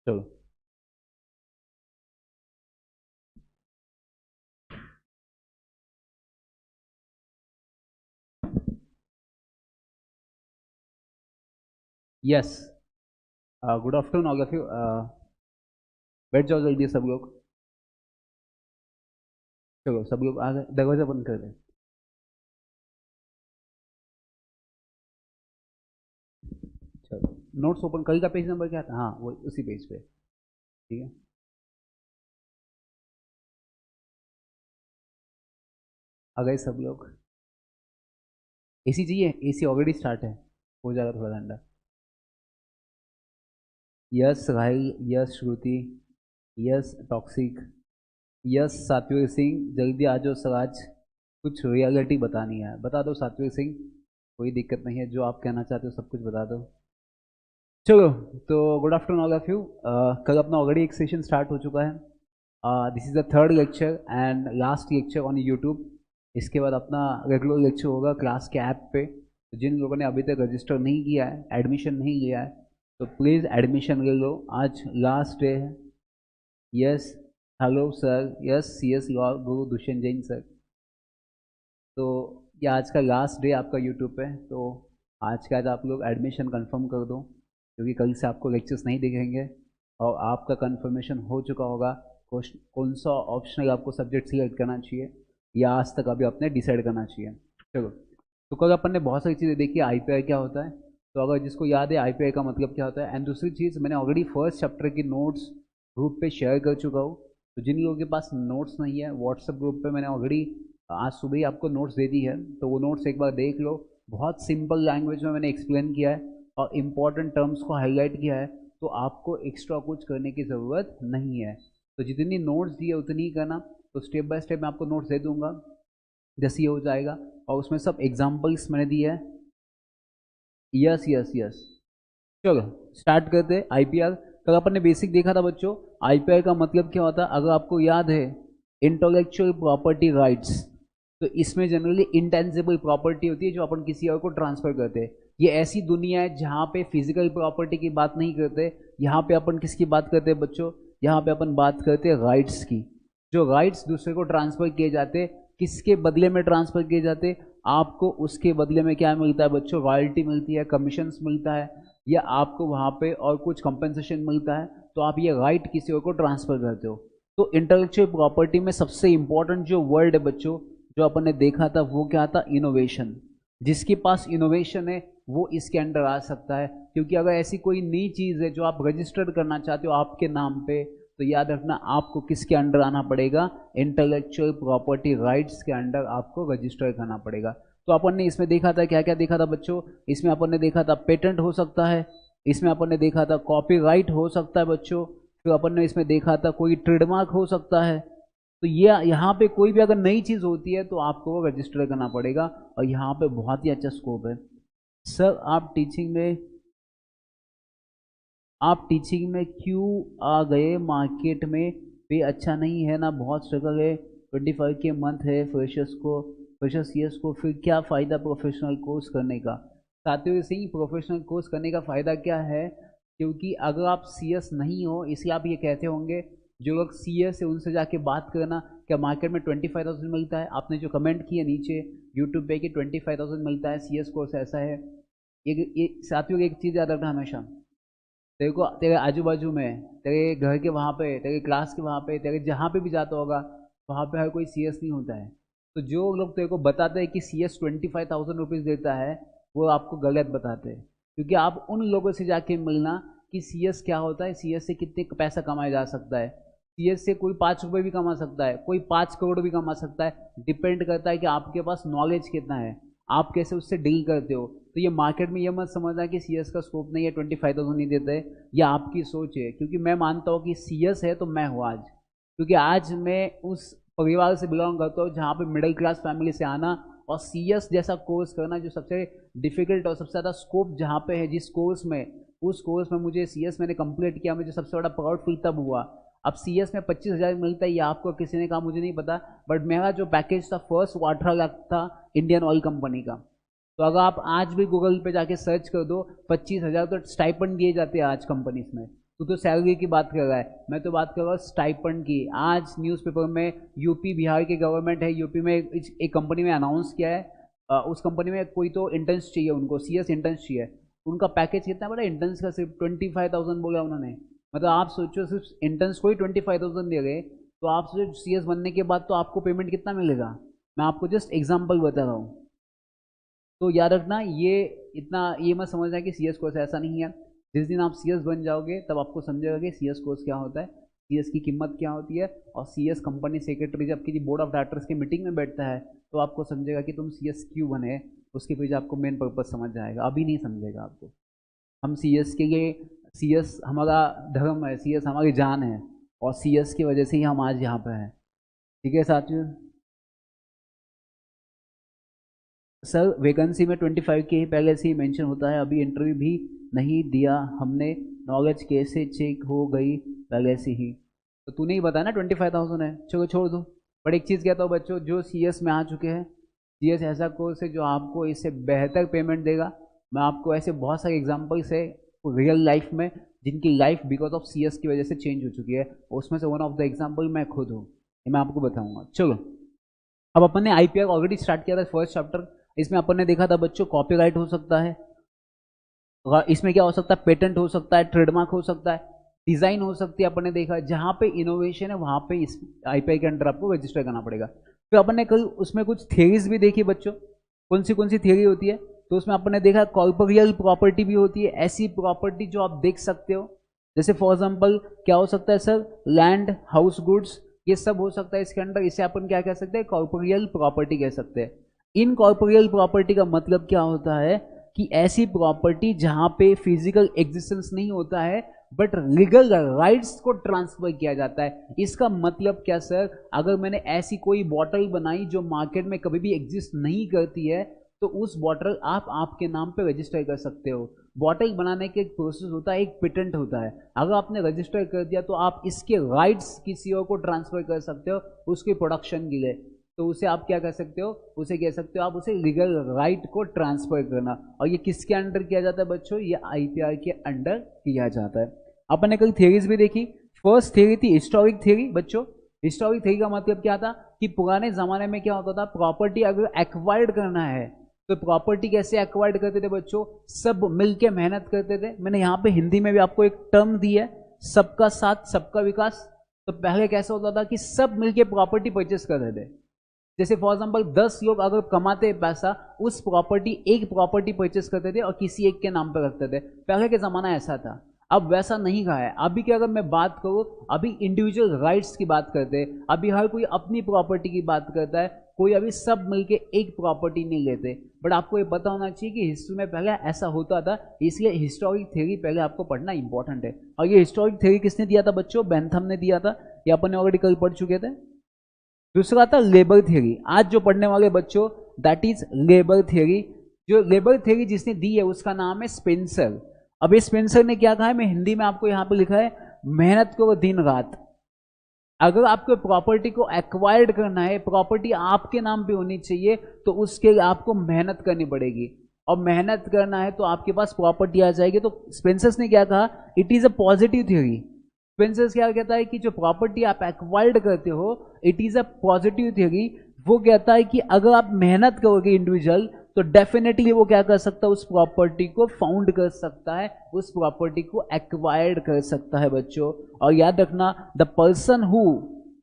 चलो। Yes, good afternoon all of you. बैठ जाओ जल्दी सब लोग। चलो सब लोग आ गए, दरवाजा बंद कर दे। चलो, नोट्स ओपन। कल का पेज नंबर क्या था? हाँ, वो उसी पेज पे। ठीक है, आ गए सब लोग। एसी चाहिए? एसी ऑलरेडी स्टार्ट है, हो जाएगा थोड़ा ठंडा। यस राहिल, यस श्रुति, यस टॉक्सिक, यस सात्विक सिंह। जल्दी आ जाओ सर, आज कुछ रियलिटी बतानी है। बता दो सात्विक सिंह, कोई दिक्कत नहीं है, जो आप कहना चाहते हो सब कुछ बता दो। चलो, तो good afternoon all of you. कल अपना ऑलरेडी एक सेशन स्टार्ट हो चुका है। This is the third lecture and last lecture on YouTube. इसके बाद अपना रेगुलर लेक्चर होगा क्लास के ऐप पे। तो जिन लोगों ने अभी तक रजिस्टर नहीं किया है, एडमिशन नहीं लिया है, तो प्लीज़ एडमिशन ले लो, आज लास्ट डे है। Yes, hello sir, yes C S Guru Dushyant Jain sir. तो ये आज का लास्ट डे आपका यूट्यूब पे, तो आज के आज आप लोग एडमिशन कंफर्म कर दो, क्योंकि कल से आपको लेक्चर्स नहीं दिखेंगे और आपका कंफर्मेशन हो चुका होगा कौन सा ऑप्शनल आपको सब्जेक्ट सिलेक्ट करना चाहिए, या आज तक अभी आपने डिसाइड करना चाहिए। चलो, तो कल अपन ने बहुत सारी चीज़ें देखी। आईपीआई क्या होता है, तो अगर जिसको याद है आईपीआई का मतलब क्या होता है। एंड दूसरी चीज़, मैंने ऑलरेडी फर्स्ट चैप्टर की नोट्स ग्रुप पे शेयर कर चुका हूँ। तो जिन लोगों के पास नोट्स नहीं है, व्हाट्सएप ग्रुप पे मैंने ऑलरेडी आज सुबह ही आपको नोट्स दे दी है, तो वो नोट्स एक बार देख लो। बहुत सिंपल लैंग्वेज में मैंने एक्सप्लेन किया है और इम्पॉर्टेंट टर्म्स को हाईलाइट किया है, तो आपको एक्स्ट्रा कुछ करने की ज़रूरत नहीं है। तो जितनी नोट्स दी है उतनी ही करना। तो स्टेप बाय स्टेप मैं आपको नोट्स दे दूंगा, जैसे ये हो जाएगा। और उसमें सब एग्जाम्पल्स मैंने दिए हैं। Yes yes yes. चलो स्टार्ट करते हैं। आईपीआर कल अपन ने बेसिक देखा था बच्चों। आईपीआर का मतलब क्या होता है, अगर आपको याद है, इंटेलेक्चुअल प्रॉपर्टी राइट्स। तो इसमें जनरली इंटेंजिबल प्रॉपर्टी होती है जो अपन किसी और को ट्रांसफर करते हैं। ये ऐसी दुनिया है जहाँ पे फिजिकल प्रॉपर्टी की बात नहीं करते। यहाँ पे अपन किसकी बात करते हैं बच्चों? यहाँ पे अपन बात करते हैं राइट्स की। जो राइट्स दूसरे को ट्रांसफर किए जाते, किसके बदले में ट्रांसफर किए जाते? आपको उसके बदले में क्या मिलता है बच्चों? रॉयल्टी मिलती है, कमीशंस मिलता है, या आपको वहाँ पे और कुछ कंपनसेशन मिलता है। तो आप ये राइट किसी और को ट्रांसफर करते हो। तो इंटेलेक्चुअल प्रॉपर्टी में सबसे इंपॉर्टेंट जो वर्ड है बच्चों, जो अपन ने देखा था, वो क्या था? इनोवेशन। जिसके पास इनोवेशन है वो इसके अंडर आ सकता है। क्योंकि अगर ऐसी कोई नई चीज़ है जो आप रजिस्टर्ड करना चाहते हो आपके नाम पे, तो याद रखना आपको किसके अंडर आना पड़ेगा? इंटेलेक्चुअल प्रॉपर्टी राइट्स के अंडर आपको रजिस्टर करना पड़ेगा। तो अपन ने इसमें देखा था, क्या क्या देखा था बच्चों? इसमें अपन ने देखा था पेटेंट हो सकता है, इसमें अपन ने देखा था कॉपीराइट हो सकता है बच्चों, फिर अपन ने इसमें देखा था कोई ट्रेडमार्क हो सकता है। तो ये यहाँ पे कोई भी अगर नई चीज़ होती है तो आपको वो रजिस्टर करना पड़ेगा। और यहाँ पे बहुत ही अच्छा स्कोप है। सर आप टीचिंग में क्यों आ गए मार्केट में? पे अच्छा नहीं है ना, बहुत स्ट्रगल है, 25 के मंथ है फ्रेशर्स सीएस को, फिर क्या फ़ायदा प्रोफेशनल कोर्स करने का? साथियों सिंह, प्रोफेशनल कोर्स करने का फ़ायदा क्या है? क्योंकि अगर आप सीएस नहीं हो, इसलिए आप ये कहते होंगे, जो लोग सीएस है उनसे जाके बात करना, क्या मार्केट में 25,000 मिलता है? आपने जो कमेंट किया नीचे यूट्यूब पे कि 25,000 मिलता है सीएस कोर्स, ऐसा है? ये साथियों एक चीज़ याद रखना हमेशा, तेरे को तेरे आजू बाजू में, तेरे घर के वहाँ पे, तेरे क्लास के वहाँ पे, तेरे जहाँ पे भी जाता होगा, वहाँ पे हर कोई सीएस नहीं होता है। तो जो लोग तेरे को बताते हैं कि सीएस 25,000 रुपीज़ देता है, वो आपको गलत बताते हैं। क्योंकि आप उन लोगों से जाके मिलना कि सीएस क्या होता है, सीएस से कितने पैसा कमाया जा सकता है। सीएस से कोई 5 रुपये भी कमा सकता है, कोई 5 करोड़ भी कमा सकता है। डिपेंड करता है कि आपके पास नॉलेज कितना है, आप कैसे उससे डील करते हो। तो ये मार्केट में ये मत समझना कि सीएस का स्कोप नहीं है, 25,000 नहीं देते हैं, ये आपकी सोच है। क्योंकि मैं मानता हूँ कि सीएस है तो मैं हूँ आज, क्योंकि आज मैं उस परिवार से बिलोंग करता हूँ जहाँ पे मिडिल क्लास फैमिली से आना और सीएस जैसा कोर्स करना, जो सबसे डिफिकल्ट और सबसे ज़्यादा स्कोप जहाँ पे है, जिस कोर्स में, उस कोर्स में मुझे सीएस मैंने कंप्लीट किया, मुझे सबसे बड़ा प्राउड फील तब हुआ। अब सीएस में 25,000 मिलता है, ये आपको किसी ने कहा, मुझे नहीं पता, बट मेरा जो पैकेज था फर्स्ट वो 18 लाख था, इंडियन ऑयल कंपनी का। तो अगर आप आज भी गूगल पे जाके सर्च कर दो, 25,000 तो स्टाइपेंड दिए जाते हैं आज कंपनीज में। तो सैलरी की बात कर रहा है, मैं तो बात कर रहा हूँ स्टाइपेंड की। आज न्यूज़पेपर में यूपी बिहार की गवर्नमेंट है, यूपी में एक कंपनी में अनाउंस किया है, उस कंपनी में कोई तो इंटर्न्स चाहिए उनको, CS इंटर्न्स चाहिए। उनका पैकेज कितना बड़ा, इंटर्न्स का सिर्फ 25,000 बोला उन्होंने। मतलब आप सोचो सिर्फ इंटर्न्स को ही 25,000 दे गए, तो आप सोचो CS बनने के बाद तो आपको पेमेंट कितना मिलेगा। मैं आपको जस्ट एग्जाम्पल बता रहा हूँ। तो याद रखना ये मत समझना कि CS कोर्स ऐसा नहीं है। जिस दिन आप CS बन जाओगे तब आपको समझेगा कि CS कोर्स क्या होता है, CS की कीमत क्या होती है। और CS कंपनी सेक्रेटरी जब किसी बोर्ड ऑफ डायरेक्टर्स की मीटिंग में बैठता है तो आपको समझेगा कि तुम CS क्यों बने, उसके पीछे आपको मेन पर्पज समझ जाएगा, अभी नहीं समझेगा आपको। हम CS के लिए, CS हमारा धर्म है, CS हमारी जान है, और CS की वजह से ही हम आज यहाँ पे हैं। ठीक है साथियों। सर वैकेंसी में 25 के ही पहले से ही मेंशन होता है, अभी इंटरव्यू भी नहीं दिया हमने, नॉलेज कैसे चेक हो गई पहले से ही। तो तू नहीं बताया ना 25,000 है, चलो छोड़ दो। बट एक चीज़ कहता हूँ बच्चों, जो CS में आ चुके हैं, CS ऐसा कोर्स है जो आपको इससे बेहतर पेमेंट देगा। मैं आपको ऐसे बहुत सारे एग्जाम्पल्स है रियल लाइफ में जिनकी लाइफ बिकॉज ऑफ CS की वजह से चेंज हो चुकी है, उसमें से वन ऑफ द एग्जाम्पल मैं खुद हूँ, ये मैं आपको बताऊँगा। चलो अब अपन ने IPR ऑलरेडी स्टार्ट किया था फर्स्ट चैप्टर। इसमें अपन ने देखा था बच्चों कॉपीराइट हो सकता है, इसमें क्या हो सकता है, पेटेंट हो सकता है, ट्रेडमार्क हो सकता है, डिजाइन हो सकती है। अपन ने देखा जहां पे इनोवेशन है वहां पे इस IPR के अंडर आपको रजिस्टर करना पड़ेगा। फिर अपन ने कल उसमें कुछ थियरीज भी देखी बच्चों, कौन सी थियरी होती है। तो उसमें अपन ने देखा कॉर्पोरियल प्रॉपर्टी भी होती है, ऐसी प्रॉपर्टी जो आप देख सकते हो, जैसे फॉर एग्जाम्पल क्या हो सकता है सर, लैंड, हाउस गुड्स, ये सब हो सकता है इसके अंदर। इसे अपन क्या कह सकते हैं, कॉर्पोरियल प्रॉपर्टी कह सकते हैं। इन कॉर्पोरियल प्रॉपर्टी का मतलब क्या होता है कि ऐसी प्रॉपर्टी जहां पे फिजिकल एग्जिस्टेंस नहीं होता है बट लीगल राइट्स को ट्रांसफर किया जाता है। इसका मतलब क्या सर, अगर मैंने ऐसी कोई बॉटल बनाई जो मार्केट में कभी भी एग्जिस्ट नहीं करती है तो उस बॉटल आप आपके नाम पे रजिस्टर कर सकते हो। बॉटल बनाने के एक प्रोसेस होता है, एक पेटेंट होता है। अगर आपने रजिस्टर कर दिया तो आप इसके राइट्स किसी और को ट्रांसफर कर सकते हो उसके प्रोडक्शन के लिए। तो उसे आप क्या कर सकते हो, उसे कह सकते हो आप उसे लीगल राइट को ट्रांसफर करना। और ये किसके अंडर किया जाता है बच्चों, ये IPR के अंडर किया जाता है। अपन ने कल थियरीज भी देखी। फर्स्ट थियरी थी हिस्टोरिक थियरी बच्चों। हिस्टोरिक थियरी का मतलब क्या था कि पुराने जमाने में क्या होता था, प्रॉपर्टी अगर एक्वायर्ड करना है तो प्रॉपर्टी कैसे एक्वायर्ड करते थे बच्चों, सब मिलके मेहनत करते थे। मैंने यहाँ पे हिंदी में भी आपको एक टर्म दी है, सबका साथ सबका विकास। तो पहले कैसा होता था कि सब मिलके प्रॉपर्टी परचेस करते थे। जैसे फॉर एग्जाम्पल 10 लोग अगर कमाते पैसा, उस प्रॉपर्टी एक प्रॉपर्टी परचेस करते थे और किसी एक के नाम पर रखते थे। पहले के जमाना ऐसा था, अब वैसा नहीं रहा है। अभी की अगर मैं बात करूँ, अभी इंडिविजुअल राइट्स की बात करते हैं, अभी हर कोई अपनी प्रॉपर्टी की बात करता है, कोई अभी सब मिलके एक प्रॉपर्टी नहीं लेते। बट आपको ये पता होना चाहिए कि हिस्ट्री में पहले ऐसा होता था, इसलिए हिस्टोरिक थ्योरी पहले आपको पढ़ना इंपॉर्टेंट है। और ये हिस्टोरिक थ्योरी किसने दिया था बच्चों, बेंथम ने दिया था, ये अपन ने ऑलरेडी कल पढ़ चुके थे। दूसरा था लेबर थ्योरी। आज जो पढ़ने वाले बच्चों, दैट इज लेबर थ्योरी। जो लेबर थ्योरी जिसने दी है उसका नाम है स्पेंसर। अब ये स्पेंसर ने क्या कहा है, मैं हिंदी में आपको यहाँ पे लिखा है, मेहनत करो दिन रात। अगर आपको प्रॉपर्टी को एक्वायर्ड करना है, प्रॉपर्टी आपके नाम पे होनी चाहिए, तो उसके लिए आपको मेहनत करनी पड़ेगी। और मेहनत करना है तो आपके पास प्रॉपर्टी आ जाएगी। तो स्पेंसर्स ने क्या कहा, it is a positive theory. Spencer's क्या कहता है कि जो प्रॉपर्टी आप एक्वायर्ड करते हो, it is a positive theory. वो कहता है कि अगर आप मेहनत करोगे इंडिविजुअल, तो डेफिनेटली वो क्या कर सकता है, उस प्रॉपर्टी को फाउंड कर सकता है, उस प्रॉपर्टी को एक्वायर्ड कर सकता है बच्चों। और याद रखना, the person who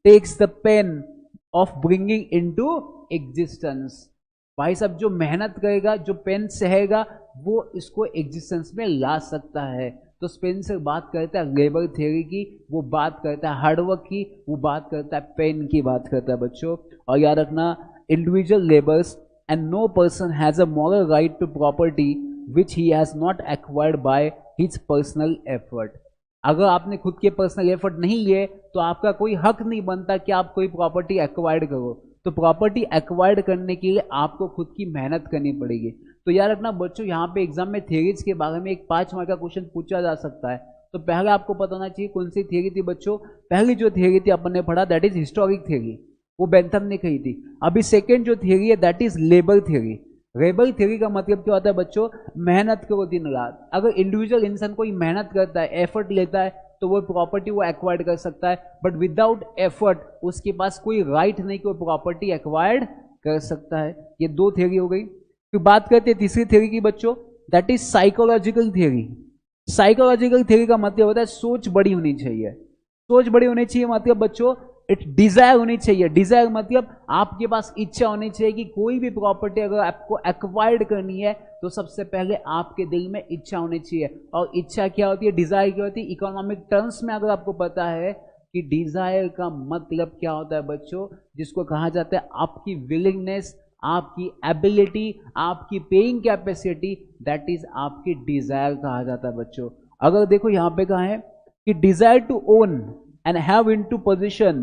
takes the pain of bringing into existence, भाई साहब जो मेहनत करेगा, जो पेन सहेगा, वो इसको एग्जिस्टेंस में ला सकता है। तो स्पेंसर बात करता है लेबर थ्योरी की, वो बात करता है हार्डवर्क की, वो बात करता है पेन की बात करता है बच्चों। और याद रखना, individual labours and no person has a moral right to property which he has not acquired by his personal effort। अगर आपने खुद के पर्सनल एफर्ट नहीं लिए तो आपका कोई हक नहीं बनता कि आप कोई प्रॉपर्टी एक्वायर्ड करो। तो प्रॉपर्टी एक्वायर्ड करने के लिए आपको खुद की मेहनत करनी पड़ेगी। तो याद रखना बच्चों, यहाँ पे एग्जाम में थ्योरीज के बारे में एक 5 मार्क का क्वेश्चन पूछा जा सकता है। तो पहले आपको पता होना चाहिए कौन सी थ्योरी थी बच्चों। पहली जो थ्योरी थी अपन ने पढ़ा, दैट इज हिस्टोरिक थ्योरी, वो बेंथम ने कही थी। अभी सेकेंड जो थ्योरी है, that is labour theory. Labour theory का मतलब क्या होता है बच्चों, मेहनत करो दिन रात। अगर इंडिविजुअल इंसान कोई मेहनत करता है, एफर्ट लेता है, तो वो प्रॉपर्टी वो एक्वायर्ड कर सकता है, बट विदाउट एफर्ट उसके पास कोई राइट नहीं कि वो प्रॉपर्टी एक्वायर्ड कर सकता है। ये दो थ्योरी हो गई। फिर बात करते हैं तीसरी थ्योरी की बच्चों, that is psychological theory. Psychological theory का मतलब होता है सोच बड़ी होनी चाहिए। सोच बड़ी होनी चाहिए मतलब बच्चों इट डिजायर होनी चाहिए। डिजायर मतलब आपके पास इच्छा होनी चाहिए कि कोई भी प्रॉपर्टी अगर आपको एक्वायर्ड करनी है तो सबसे पहले आपके दिल में इच्छा होनी चाहिए। और इच्छा क्या होती है, डिजायर क्या होती है? इकोनॉमिक टर्म्स में अगर आपको पता है कि डिजायर का मतलब क्या होता है बच्चों, जिसको कहा जाता है आपकी विलिंगनेस, आपकी एबिलिटी, आपकी पेइंग कैपेसिटी, दैट इज आपकी डिजायर कहा जाता है बच्चों। अगर देखो यहां पे कहा है कि desire to own and have into possession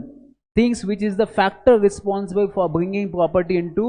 things which is the factor responsible for bringing property into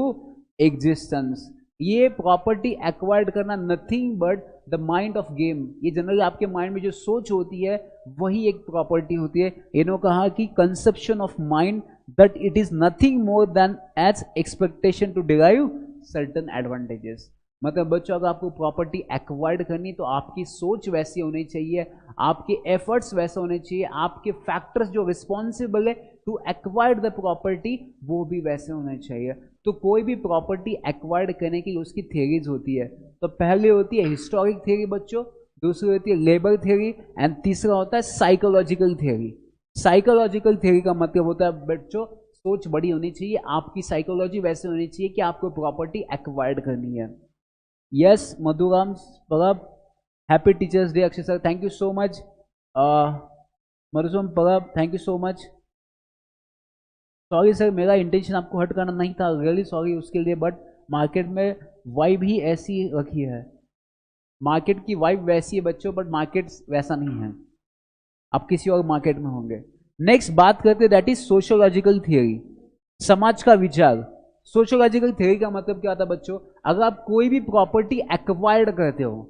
existence। ये प्रॉपर्टी एक्वायर्ड करना nothing but the mind of game. ये जनरली आपके माइंड में जो सोच होती है वही एक प्रॉपर्टी होती है। इन्होंने कहा कि conception of mind that it is nothing more than as expectation to derive certain advantages. मतलब बच्चों अगर आपको प्रॉपर्टी एक्वायर्ड करनी तो आपकी सोच वैसी होनी चाहिए, आपके एफर्ट्स वैसे होने चाहिए, आपके फैक्टर्स जो रिस्पॉन्सिबल है टू एक्वायर्ड द प्रॉपर्टी वो भी वैसे होने चाहिए। तो कोई भी प्रॉपर्टी एक्वायर्ड करने की उसकी थ्योरीज होती है। तो पहले होती है हिस्टोरिक थ्योरी बच्चों, दूसरी होती है लेबर थ्योरी एंड तीसरा होता है साइकोलॉजिकल थ्योरी। साइकोलॉजिकल थ्योरी का मतलब होता है बच्चों सोच बड़ी होनी चाहिए, आपकी साइकोलॉजी वैसे होनी चाहिए कि आपको प्रॉपर्टी एक्वायर्ड करनी है। Yes Madhuram Parab, happy teachers day Akshay sir, thank you so much. Madhusam Parab, thank you so much. Sorry sir, मेरा इंटेंशन आपको हर्ट करना नहीं था, रियली सॉरी उसके लिए, बट मार्केट में वाइब ही ऐसी रखी है, मार्केट की वाइब वैसी है बच्चों, बट मार्केट वैसा नहीं है, आप किसी और मार्केट में होंगे। नेक्स्ट बात करते हैं दैट इज सोशियोलॉजिकल थियरी, समाज का विचार। सोशियोलॉजिकल थियरी का मतलब क्या होता है बच्चों, अगर आप कोई भी प्रॉपर्टी एक्वायर्ड करते हो,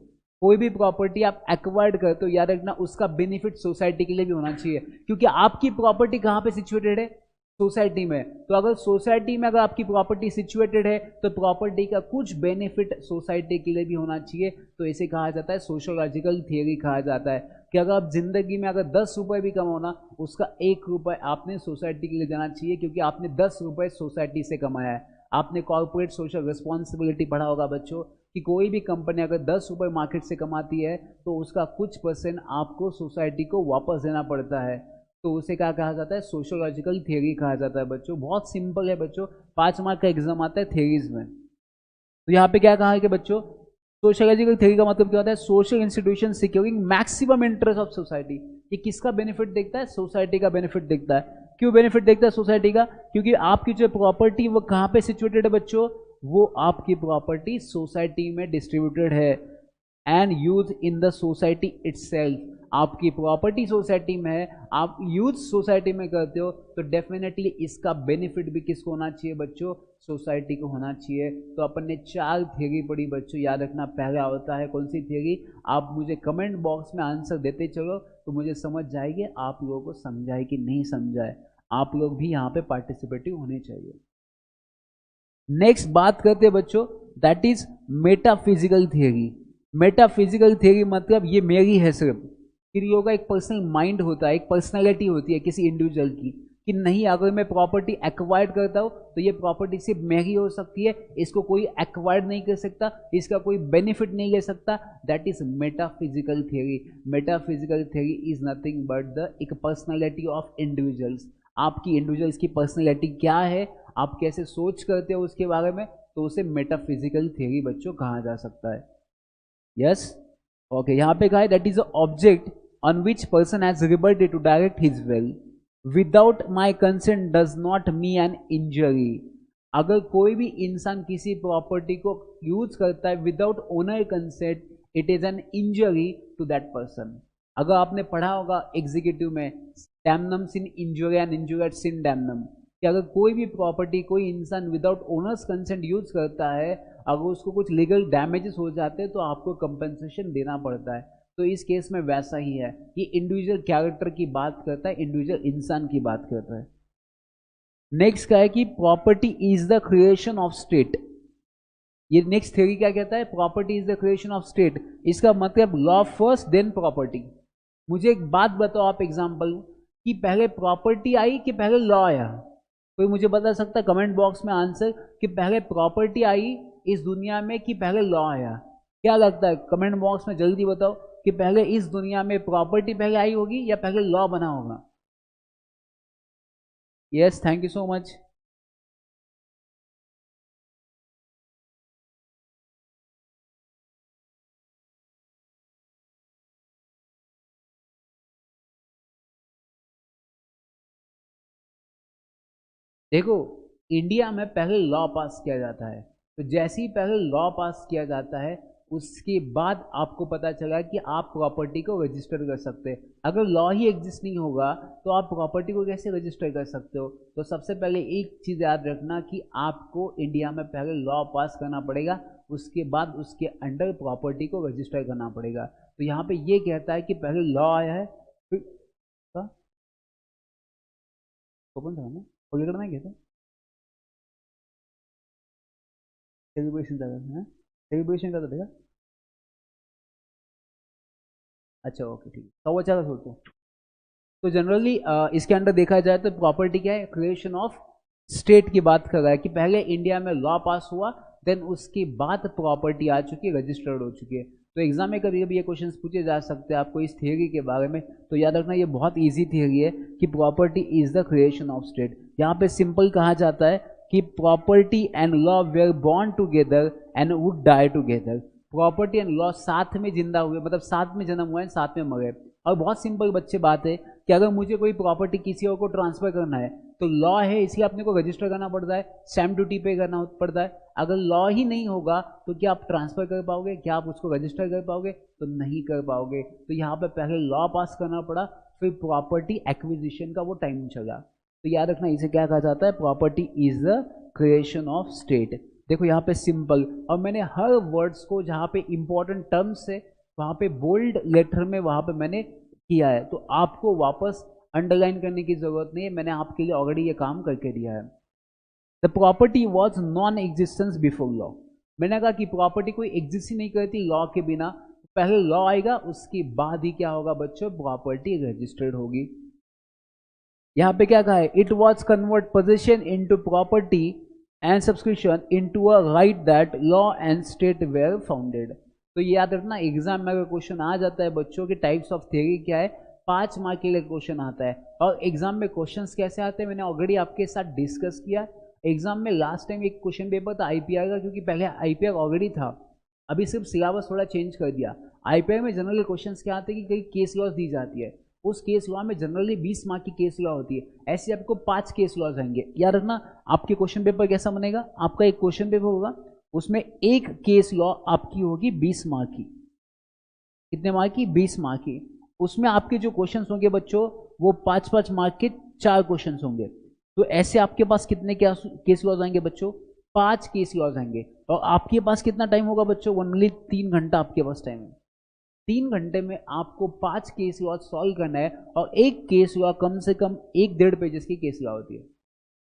कोई भी प्रॉपर्टी आप एक्वायर्ड करते हो, याद रखना उसका बेनिफिट सोसाइटी के लिए भी होना चाहिए, क्योंकि आपकी प्रॉपर्टी कहाँ पे सिचुएटेड है, सोसाइटी में। तो अगर सोसाइटी में अगर आपकी प्रॉपर्टी सिचुएटेड है तो प्रॉपर्टी का कुछ बेनिफिट सोसाइटी के लिए भी होना चाहिए। तो इसे कहा जाता है सोशियोलॉजिकल थियरी कहा जाता है कि अगर आप जिंदगी में अगर 10 रुपये भी कमाओ ना, उसका 1 रुपये आपने सोसाइटी के लिए देना चाहिए, क्योंकि आपने 10 रुपये सोसाइटी से कमाया है। आपने कॉर्पोरेट सोशल रिस्पॉन्सिबिलिटी पढ़ा होगा बच्चों कि कोई भी कंपनी अगर 10 रुपये मार्केट से कमाती है तो उसका कुछ % आपको सोसाइटी को वापस देना पड़ता है। तो उसे क्या कहा जाता है, सोशियोलॉजिकल थियरी कहा जाता है बच्चों। बहुत सिंपल है बच्चों, 5 मार्क का एग्जाम आता है थियरीज में। तो यहाँ पे क्या कहा है कि बच्चों सोशियोलॉजिकल थियरी का मतलब क्या होता है, social institution securing maximum interest of society. ये किसका बेनिफिट देखता है, सोसाइटी का बेनिफिट देखता है। क्यों बेनिफिट देखता है सोसाइटी का, क्योंकि आपकी जो प्रॉपर्टी वो कहाँ पे सिचुएटेड है बच्चों, वो आपकी प्रॉपर्टी सोसाइटी में डिस्ट्रीब्यूटेड है and use in the society itself. आपकी प्रॉपर्टी सोसाइटी में है, आप यूज सोसाइटी में करते हो, तो डेफिनेटली इसका बेनिफिट भी किसको होना चाहिए बच्चों, सोसाइटी को होना चाहिए। तो अपन ने 4 थियरी पढ़ी बच्चों, याद रखना पहला होता है कौन सी थियरी, आप मुझे कमेंट बॉक्स में आंसर देते चलो तो मुझे समझ जाएगी आप लोगों को समझाए कि नहीं समझाए। आप लोग भी यहाँ पे पार्टिसिपेटिव होने चाहिए। नेक्स्ट बात करते हैं बच्चों that is metaphysical theory. Metaphysical theory मतलब ये मेरी है सिर्फ, क्रियो का एक पर्सनल माइंड होता है, एक पर्सनैलिटी होती है किसी इंडिविजुअल की, कि नहीं अगर मैं प्रॉपर्टी एक्वायर्ड करता हूँ तो ये प्रॉपर्टी सिर्फ मेरी हो सकती है, इसको कोई एक्वायर्ड नहीं कर सकता, इसका कोई बेनिफिट नहीं ले सकता। That is metaphysical theory. Metaphysical theory is nothing but the एक पर्सनैलिटी ऑफ इंडिविजुअल्स। आपकी इंडिविजुअल्स की पर्सनैलिटी क्या है, आप कैसे सोच करते हो उसके बारे में, तो उसे मेटाफिजिकल थियरी बच्चों कहा जा सकता है। यस ओके, यहाँ पे कहा है that is a object on which person has liberty to direct his will without my consent does not mean an injury। अगर कोई भी इंसान किसी प्रॉपर्टी को यूज करता है without owner consent, it is an injury to that person. अगर आपने पढ़ा होगा एग्जीक्यूटिव में damnum sine injury and injury sine damnum, कि अगर कोई भी प्रॉपर्टी कोई इंसान विदाउट ओनर्स कंसेंट यूज करता है, अगर उसको कुछ लीगल डैमेजेस हो जाते हैं तो आपको कंपनसेशन देना पड़ता है। तो इस केस में वैसा ही है, ये इंडिविजुअल कैरेक्टर की बात करता है, इंडिविजुअल इंसान की बात करता है। नेक्स्ट क्या है कि property is the creation of state. ये नेक्स्ट थ्योरी क्या कहता है, property is the creation of state. इसका मतलब लॉ फर्स्ट देन प्रॉपर्टी। मुझे एक बात बताओ आप एग्जाम्पल कि पहले प्रॉपर्टी आई कि पहले लॉ आया? कोई मुझे बता सकता है कमेंट बॉक्स में आंसर कि पहले प्रॉपर्टी आई इस दुनिया में कि पहले लॉ आया? क्या लगता है कमेंट बॉक्स में जल्दी बताओ कि पहले इस दुनिया में प्रॉपर्टी पहले आई होगी या पहले लॉ बना होगा? Yes, thank you so much. देखो, इंडिया में पहले लॉ पास किया जाता है, तो जैसे ही पहले लॉ पास किया जाता है उसके बाद आपको पता चला कि आप प्रॉपर्टी को रजिस्टर कर सकते हैं। अगर लॉ ही एग्जिस्ट नहीं होगा तो आप प्रॉपर्टी को कैसे रजिस्टर कर सकते हो? तो सबसे पहले एक चीज़ याद रखना कि आपको इंडिया में पहले लॉ पास करना पड़ेगा, उसके बाद उसके अंडर प्रॉपर्टी को रजिस्टर करना पड़ेगा। तो यहाँ पे ये कहता है कि पहले लॉ आया है, फिर ओपन था ना, ओके करना है क्या? सेलिब्रेशन का करना है, सेलिब्रेशन का तो देखा। अच्छा ओके ठीक है, तो वो चलो छोड़ दो। तो जनरली इसके अंदर देखा जाए तो प्रॉपर्टी क्या है? क्रिएशन ऑफ स्टेट की बात कर रहा है कि पहले इंडिया में लॉ पास हुआ, देन उसके बाद प्रॉपर्टी आ चुकी है, रजिस्टर्ड हो चुकी है। तो एग्जाम में कभी कभी ये क्वेश्चन पूछे जा सकते हैं आपको इस थियरी के बारे में, तो याद रखना ये बहुत इजी थियरी है कि property is the creation of state. यहाँ पे सिंपल कहा जाता है कि property and law were born together and would die together. Property and law साथ में जिंदा हुए, मतलब साथ में जन्म हुए हैं, साथ में मरे। और बहुत सिंपल बच्चे बात है कि अगर मुझे कोई प्रॉपर्टी किसी और को ट्रांसफर करना है तो लॉ है, इसलिए अपने को रजिस्टर करना पड़ता है, स्टैम्प ड्यूटी पे करना पड़ता है। अगर लॉ ही नहीं होगा तो क्या आप ट्रांसफर कर पाओगे? क्या आप उसको रजिस्टर कर पाओगे? तो नहीं कर पाओगे। तो यहाँ पे पहले लॉ पास करना पड़ा, फिर प्रॉपर्टी एक्विजिशन का वो टाइम चला। तो याद रखना इसे क्या कहा जाता है? Property is the creation of state. देखो यहाँ पे सिंपल, और मैंने हर वर्ड्स को जहाँ पे इंपॉर्टेंट टर्म्स है वहाँ पे बोल्ड लेटर में वहाँ पे मैंने किया है, तो आपको वापस अंडरलाइन करने की जरूरत नहीं है, मैंने आपके लिए ऑलरेडी ये काम करके दिया है। The property was non existence before law. मैंने कहा कि प्रॉपर्टी कोई एग्जिस्ट ही नहीं करती लॉ के बिना, पहले लॉ आएगा उसके बाद ही क्या होगा बच्चों? प्रॉपर्टी रजिस्टर्ड होगी। यहाँ पे क्या कहा है? It was convert possession into property and subscription into a right that law and state were founded. तो ये याद रखना, एग्जाम में अगर क्वेश्चन आ जाता है बच्चों के टाइप्स ऑफ थ्योरी क्या है, 5 मार्क के लिए क्वेश्चन आता है। और एग्जाम में क्वेश्चंस कैसे आते हैं मैंने ऑलरेडी आपके साथ डिस्कस किया। एग्जाम में लास्ट टाइम एक क्वेश्चन पेपर था आईपीआर का, क्योंकि पहले आईपीआर ऑलरेडी था, अभी सिर्फ सिलेबस थोड़ा चेंज कर दिया। आईपीआर में जनरल क्वेश्चंस क्या आते हैं कि कई केस लॉस दी जाती है, उस केस लॉ में जनरली 20 मार्क की केस लॉ होती है, ऐसे आपको 5 केस लॉज आएंगे। याद रखना आपके क्वेश्चन पेपर कैसा बनेगा, आपका एक क्वेश्चन पेपर होगा उसमें एक केस लॉ आपकी होगी 20 मार्क की। कितने मार्क की? 20 मार्क की। उसमें आपके जो क्वेश्चंस होंगे बच्चों वो 5-5 मार्क के 4 क्वेश्चंस होंगे। तो ऐसे आपके पास कितने केस लॉज आएंगे बच्चों? 5 केस लॉज आएंगे। और आपके पास कितना टाइम होगा बच्चों? ओनली 3 घंटा आपके पास टाइम है। 3 घंटे में आपको 5 केस लॉ सॉल्व करना है, और एक केस लॉ कम से कम 1-1.5 पेजेस की केस लॉ होती है।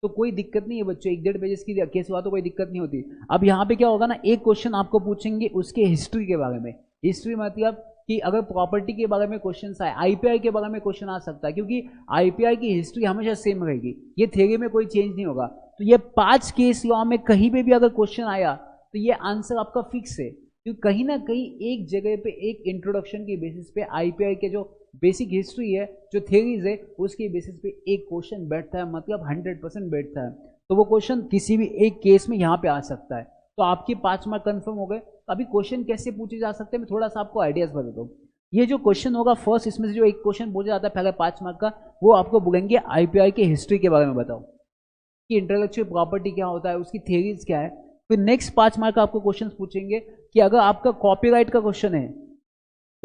तो कोई दिक्कत नहीं है बच्चों, 1-1.5 पेजेस की केस लॉ तो कोई दिक्कत नहीं होती। अब यहाँ पे क्या होगा ना, एक क्वेश्चन आपको पूछेंगे उसके हिस्ट्री के बारे में। हिस्ट्री मतलब कि अगर प्रॉपर्टी के बारे में क्वेश्चन आए, आईपीआर के बारे में क्वेश्चन आ सकता है, क्योंकि आईपीआर की हिस्ट्री हमेशा सेम रहेगी, ये थ्योरी में कोई चेंज नहीं होगा। तो ये 5 केस लॉ में कहीं पे भी अगर क्वेश्चन आया तो ये आंसर आपका फिक्स है, क्योंकि कहीं ना कहीं एक जगह पे एक इंट्रोडक्शन के बेसिस पे आईपीआई के जो बेसिक हिस्ट्री है, जो थ्योरीज है, उसके बेसिस पे एक क्वेश्चन बैठता है, मतलब 100% बैठता है। तो वो क्वेश्चन किसी भी एक केस में यहाँ पे आ सकता है। तो आपके 5 मार्क कंफर्म हो गए। अभी क्वेश्चन कैसे पूछे जा सकते हैं मैं थोड़ा सा आपको आइडियाज बता दूँ। ये जो क्वेश्चन होगा फर्स्ट, इसमें से जो एक क्वेश्चन पूछा जाता है पहले 5 मार्क का, वो आपको बोलेंगे आईपीआई के हिस्ट्री के बारे में बताओ कि इंटेलेक्चुअल प्रॉपर्टी क्या होता है, उसकी थ्योरीज क्या है। फिर नेक्स्ट 5 मार्क का आपको क्वेश्चन पूछेंगे कि अगर आपका कॉपीराइट का क्वेश्चन है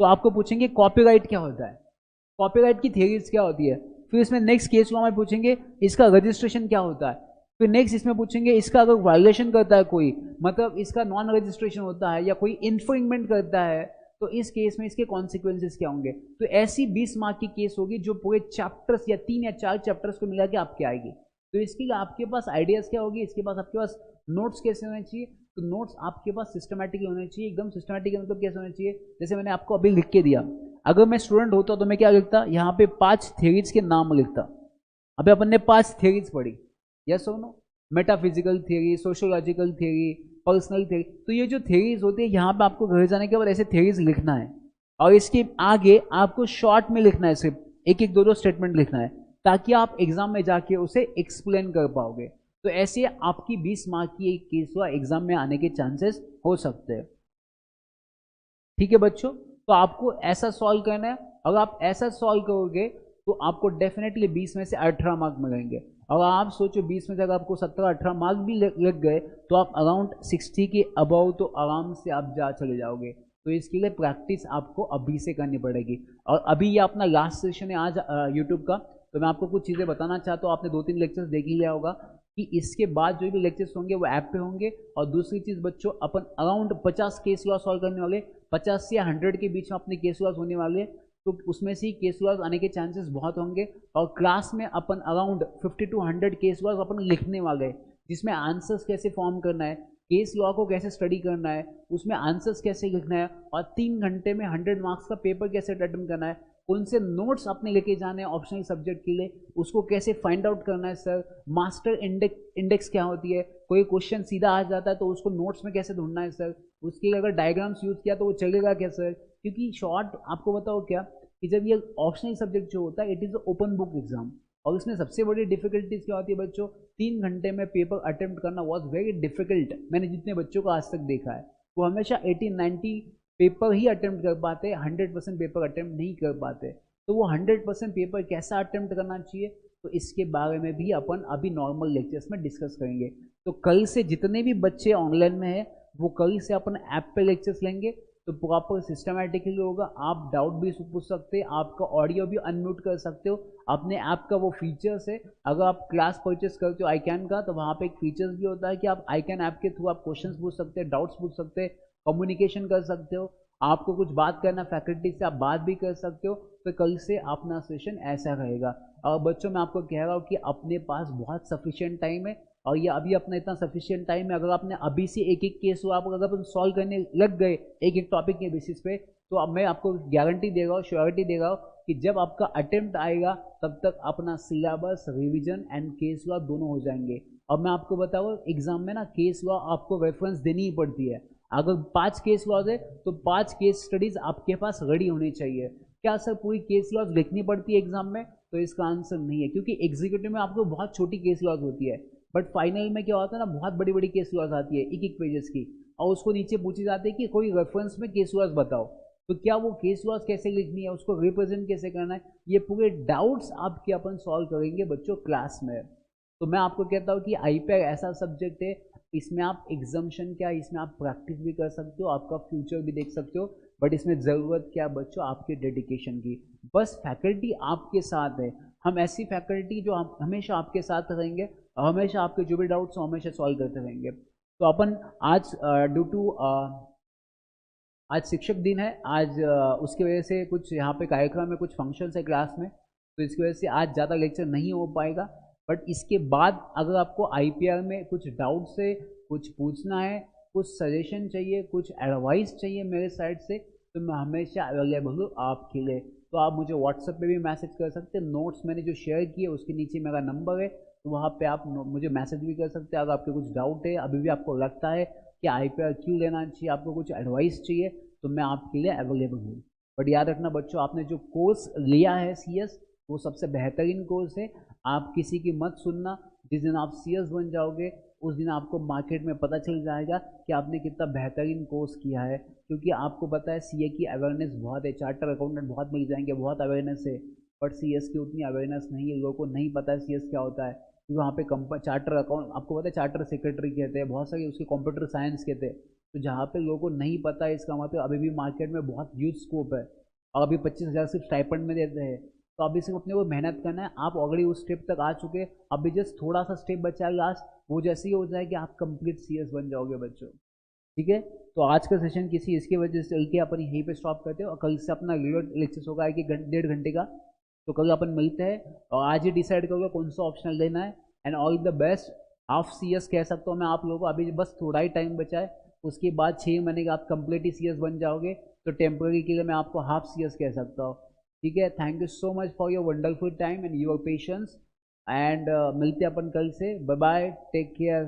तो आपको पूछेंगे कॉपीराइट क्या होता है, कॉपीराइट की थ्योरीज क्या होती है। फिर इसमें नेक्स्ट केस लॉ में पूछेंगे इसका रजिस्ट्रेशन क्या होता है। फिर नेक्स्ट इसमें पूछेंगे इसका अगर वायलेशन करता है कोई, मतलब इसका नॉन रजिस्ट्रेशन होता है या कोई इन्फ्रिंगमेंट करता है, तो इस केस में इसके कॉन्सिक्वेंसेस क्या होंगे। तो ऐसी 20 मार्क की केस होगी जो पूरे चैप्टर्स या 3 या 4 चैप्टर्स को मिला के आपके आएगी। तो इसके लिए आपके पास आइडियाज क्या होगी, इसके पास आपके पास नोट्स कैसे होने चाहिए। तो नोट्स आपके पास सिस्टमैटिकली होने चाहिए, एकदम सिस्टमैटिक मतलब कैसे होने चाहिए, जैसे मैंने आपको अभी लिख के दिया। अगर मैं स्टूडेंट होता तो मैं क्या लिखता, यहाँ पे 5 थ्योरीज के नाम लिखता। अभी अपन ने 5 थ्योरीज पढ़ी, यस और no, metaphysical theory, sociological theory, personal theory. तो ये जो थ्योरीज होती है यहाँ पे आपको घर जाने के बाद ऐसे थ्योरीज लिखना है, और इसके आगे आपको शॉर्ट में लिखना है, सिर्फ एक एक दो दो स्टेटमेंट लिखना है, ताकि आप एग्जाम में जाके उसे एक्सप्लेन कर पाओगे। तो ऐसे आपकी 20 मार्क की एक केस हुआ एग्जाम में आने के चांसेस हो सकते हैं। ठीक है बच्चों, तो आपको ऐसा सॉल्व करना है। अगर आप ऐसा सॉल्व करोगे तो आपको डेफिनेटली 20 में से 18 मार्क मिलेंगे। अगर आप सोचो 20 में से अगर आपको 17-18 मार्क भी लग गए तो आप अराउंड 60 के अबव तो आराम से आप जा चले जाओगे। तो इसके लिए प्रैक्टिस आपको अभी से करनी पड़ेगी। और अभी ये अपना लास्ट सेशन है आज यूट्यूब का, तो मैं आपको कुछ चीज़ें बताना चाहता हूँ। आपने 2-3 लेक्चर्स देख ही लिया होगा कि इसके बाद जो भी लेक्चर्स होंगे वो ऐप पे होंगे। और दूसरी चीज़ बच्चों, अपन अराउंड 50 केस लॉ सॉल्व करने वाले, 50 से 100 के बीच में अपने केस लॉस होने वाले, तो उसमें से केस लॉस आने के चांसेस बहुत होंगे। और क्लास में अपन अराउंड 50 to 100 केस लॉस अपन लिखने वाले हैं, जिसमें आंसर्स कैसे फॉर्म करना है, केस लॉ को कैसे स्टडी करना है, उसमें आंसर्स कैसे लिखना है, और 3 घंटे में 100 मार्क्स का पेपर कैसे अटेम्प्ट करना है, कौन से नोट्स अपने लेके जाने हैं ऑप्शनल सब्जेक्ट के लिए, उसको कैसे फाइंड आउट करना है सर, मास्टर इंडेक्स क्या होती है, कोई क्वेश्चन सीधा आ जाता है तो उसको नोट्स में कैसे ढूंढना है सर, उसके लिए अगर डायग्राम्स यूज किया तो वो चलेगा क्या सर। क्योंकि शॉर्ट आपको बताओ क्या कि जब ये ऑप्शनल सब्जेक्ट जो होता है it is open book exam, और इसमें सबसे बड़ी डिफिकल्टीज क्या होती है बच्चों, 3 घंटे में पेपर अटेम्प्ट करना वॉज वेरी डिफिकल्ट। मैंने जितने बच्चों को आज तक देखा है वो हमेशा 18-90 पेपर ही अटेम्प्ट कर पाते, 100% पेपर अटेम्प्ट नहीं कर पाते। तो वो 100% पेपर कैसा अटेम्प्ट करना चाहिए, तो इसके बारे में भी अपन अभी नॉर्मल लेक्चर्स में डिस्कस करेंगे। तो कल से जितने भी बच्चे ऑनलाइन में हैं वो कल से अपन ऐप पे लेक्चर्स लेंगे, तो प्रॉपर सिस्टमैटिकली होगा। आप डाउट भी पूछ सकते हैं, आपका ऑडियो भी अनम्यूट कर सकते हो। अपने ऐप का वो फीचर्स है, अगर आप क्लास परचेस करते हो आईकैन का तो वहाँ पे एक फीचर्स भी होता है कि आप आईकैन ऐप के थ्रू आप क्वेश्चंस पूछ सकते हैं, डाउट्स पूछ सकते हैं, कम्युनिकेशन कर सकते हो। आपको कुछ बात करना फैकल्टी से आप बात भी कर सकते हो। तो कल से अपना सेशन ऐसा रहेगा। और बच्चों मैं आपको कह रहा हूँ कि अपने पास बहुत सफिशिएंट टाइम है, और ये अभी अपना इतना सफिशिएंट टाइम है, अगर आपने अभी से एक एक केस हुआ आप अगर सॉल्व करने लग गए एक एक टॉपिक के बेसिस पे, तो अब मैं आपको गारंटी दे रहा हूँ, श्योरिटी दे रहा हूँ कि जब आपका अटेम्प्ट आएगा तब तक अपना syllabus, revision and case law दोनों हो जाएंगे। और मैं आपको बताऊँ एग्जाम में ना केस लॉ आपको रेफरेंस देनी ही पड़ती है। अगर 5 केस लॉज है तो 5 केस स्टडीज आपके पास रेडी होनी चाहिए। क्या सर पूरी केस लॉज लिखनी पड़ती है एग्जाम में, तो इसका आंसर नहीं है, क्योंकि एग्जीक्यूटिव में आपको बहुत छोटी केस लॉज होती है, बट फाइनल में क्या होता है ना बहुत बड़ी बड़ी केस लॉज आती है एक एक पेजेस की, और उसको नीचे पूछी जाती है कि कोई रेफरेंस में केस लॉज बताओ। तो क्या वो केस लॉज कैसे लिखनी है, उसको रिप्रेजेंट कैसे करना है, ये पूरे डाउट्स आपके अपन सॉल्व करेंगे बच्चों क्लास में। तो मैं आपको कहता हूँ कि आईपीआर ऐसा सब्जेक्ट है, इसमें आप एग्जाम्शन क्या, इसमें आप प्रैक्टिस भी कर सकते हो, आपका फ्यूचर भी देख सकते हो, बट इसमें ज़रूरत क्या बच्चों, आपके डेडिकेशन की। बस फैकल्टी आपके साथ है, हम ऐसी फैकल्टी जो हमेशा आपके साथ रहेंगे और हमेशा आपके जो भी डाउट्स हो हमेशा सॉल्व करते रहेंगे। तो अपन आज ड्यू टू आज शिक्षक दिन है, आज उसकी वजह से कुछ यहाँ पे कार्यक्रम में कुछ फंक्शंस है क्लास में, तो इसकी वजह से आज ज़्यादा लेक्चर नहीं हो पाएगा। बट इसके बाद अगर आपको आईपीआर में कुछ डाउट्स है, कुछ पूछना है, कुछ सजेशन चाहिए, कुछ एडवाइस चाहिए मेरे साइड से, तो मैं हमेशा अवेलेबल हूँ आपके लिए। तो आप मुझे व्हाट्सएप पे भी मैसेज कर सकते हैं, नोट्स मैंने जो शेयर किए उसके नीचे मेरा नंबर है, तो वहाँ पे आप मुझे मैसेज भी कर सकते हैं। अगर आपके कुछ डाउट है, अभी भी आपको लगता है कि आईपीआर क्यों लेना चाहिए, आपको कुछ एडवाइस चाहिए, तो मैं आपके लिए अवेलेबल हूँ। बट याद रखना बच्चों, आपने जो कोर्स लिया है सीएस वो सबसे बेहतरीन कोर्स है, आप किसी की मत सुनना। जिस दिन आप सीएस बन जाओगे उस दिन आपको मार्केट में पता चल जाएगा कि आपने कितना बेहतरीन कोर्स किया है, क्योंकि आपको पता है सीए की अवेयरनेस बहुत है, चार्टर अकाउंटेंट बहुत मिल जाएंगे, बहुत अवेयरनेस है, बट सीएस की उतनी अवेयरनेस नहीं है, लोगों को नहीं पता है सीएस क्या होता है। क्योंकि वहाँ पे चार्टर अकाउंट आपको पता है चार्टर सेक्रेटरी कहते हैं, बहुत सारे उसके कंप्यूटर साइंस कहते हैं। तो जहाँ पे लोगों को नहीं पता है इसका मतलब अभी भी मार्केट में बहुत ह्यूज स्कोप है, और अभी 25,000 सिर्फ स्टाइपेंड में देते हैं। तो अभी सिर्फ अपने को मेहनत करना है, आप ऑलरेडी उस स्टेप तक आ चुके, अभी जस्ट थोड़ा सा स्टेप बचा है लास्ट, वो जैसे ही हो जाए कि आप कंप्लीट सीएस बन जाओगे बच्चों। ठीक है, तो आज का सेशन किसी इसकी वजह से चल के अपन यहीं पे स्टॉप करते हैं, और कल से अपना रेगुलर लेक्चर्स होगा कि 1.5 घंटे का। तो कल अपन मिलते हैं और आज ही डिसाइड करोगे कौन सा ऑप्शनल लेना है। एंड ऑल द बेस्ट, आप सीएस कह सकता हूँ मैं आप लोगों को, अभी बस थोड़ा ही टाइम बचा है, उसके बाद 6 महीने का आप कंप्लीट ही सीएस बन जाओगे। तो टेम्पररी के लिए मैं आपको हाफ सी एस कह सकता हूँ। ठीक है, thank you so much for your wonderful time and your patience, and मिलते हैं अपन कल से। Bye bye, take care.